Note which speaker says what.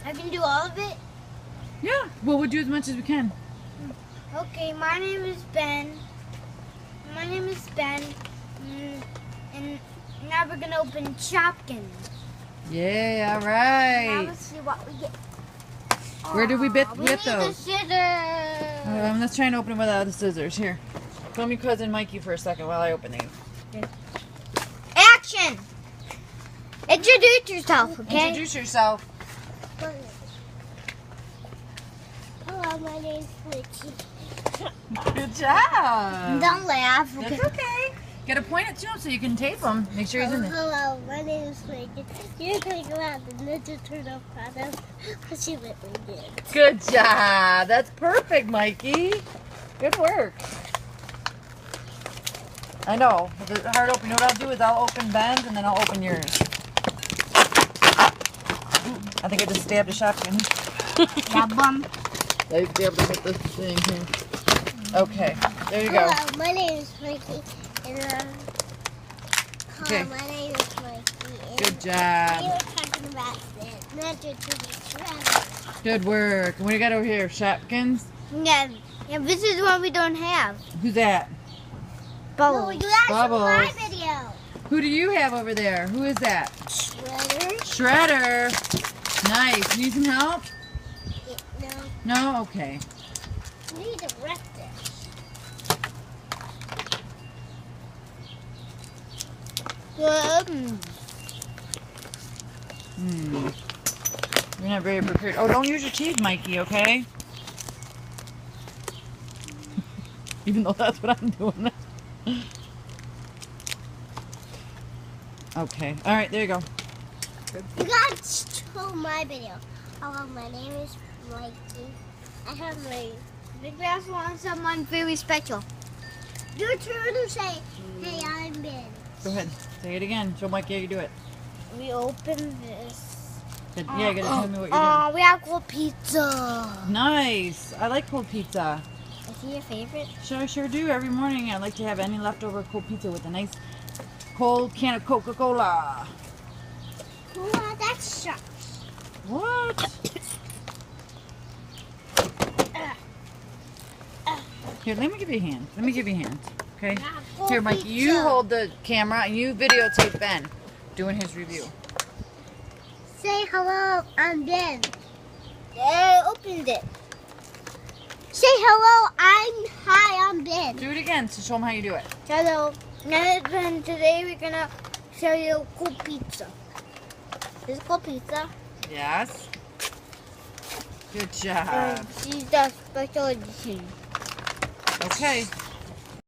Speaker 1: I can do all of it?
Speaker 2: Yeah, well, we'll do as much as we can.
Speaker 1: Okay, my name is Ben. And now we're gonna open Shopkins.
Speaker 2: Yeah, all
Speaker 1: Now
Speaker 2: right.
Speaker 1: let's see what we get.
Speaker 2: Where did we get
Speaker 1: We need the
Speaker 2: those?
Speaker 1: scissors.
Speaker 2: Let's try and open them without the scissors. Here. Film your cousin Mikey for a second while I open these.
Speaker 1: Action! Introduce yourself, okay?
Speaker 2: Introduce yourself.
Speaker 3: Hello, my name's Mikey.
Speaker 2: Good job.
Speaker 1: Don't laugh. Okay?
Speaker 2: That's okay. Gotta point it to him so you can tape him. Make sure he's in there.
Speaker 3: Hello, my name is Mikey. You're going to go out the Ninja Turtle product, but she literally did.
Speaker 2: Good job. That's perfect, Mikey. Good work. I know. It's hard open. You know what I'll do is I'll open Ben's and then I'll open yours. I think I just stabbed a shotgun. I stabbed him with this thing here. Okay. There you go.
Speaker 3: Hello, my name is Mikey. And,
Speaker 2: Okay.
Speaker 3: hello, my name is Mikey. And
Speaker 2: Good
Speaker 3: we
Speaker 2: job.
Speaker 3: were talking about the Ninja Turtle product.
Speaker 2: Good work. And what do you got over here? Shotguns?
Speaker 1: Yeah, this is one we don't have.
Speaker 2: Who's that?
Speaker 3: No,
Speaker 1: Bubbles.
Speaker 3: you asked for my
Speaker 2: Bubbles.
Speaker 3: video.
Speaker 2: Who do you have over there? Who is that?
Speaker 3: Shredder.
Speaker 2: Shredder. Nice. Need some help?
Speaker 3: No,
Speaker 2: No? Okay.
Speaker 3: we need to wreck this.
Speaker 1: Good.
Speaker 2: You're not very prepared. Oh, don't use your teeth, Mikey, okay? Even though that's what I'm doing. Okay. All right, there you go.
Speaker 3: You guys told my video. Hello, my name is Mikey. I have my...
Speaker 1: Big Bass wants someone very special.
Speaker 3: Your turn to say, hey, I'm Ben.
Speaker 2: Go ahead. Say it again. Show Mikey how you do it.
Speaker 1: We open this.
Speaker 2: Good. Yeah, you gotta tell me what you're
Speaker 1: We have cold pizza.
Speaker 2: doing. Nice. I like cold pizza.
Speaker 1: Is he your favorite?
Speaker 2: Sure do. Every morning I like to have any leftover cold pizza with a nice cold can of Coca-Cola.
Speaker 3: Wow, that sucks.
Speaker 2: What? Here, let me give you a hand. Let me give you a hand. Okay?
Speaker 3: Cold
Speaker 2: Here, Mikey, you
Speaker 3: pizza.
Speaker 2: hold the camera and you videotape Ben doing his review.
Speaker 3: Say hello, I'm Ben.
Speaker 1: They opened it.
Speaker 3: Say hello, I'm Ben.
Speaker 2: Do it again to show him how you do it.
Speaker 1: Hello. And today we're gonna show you cold pizza. This is cold pizza.
Speaker 2: Yes. Good job.
Speaker 1: And she's the special edition.
Speaker 2: Okay.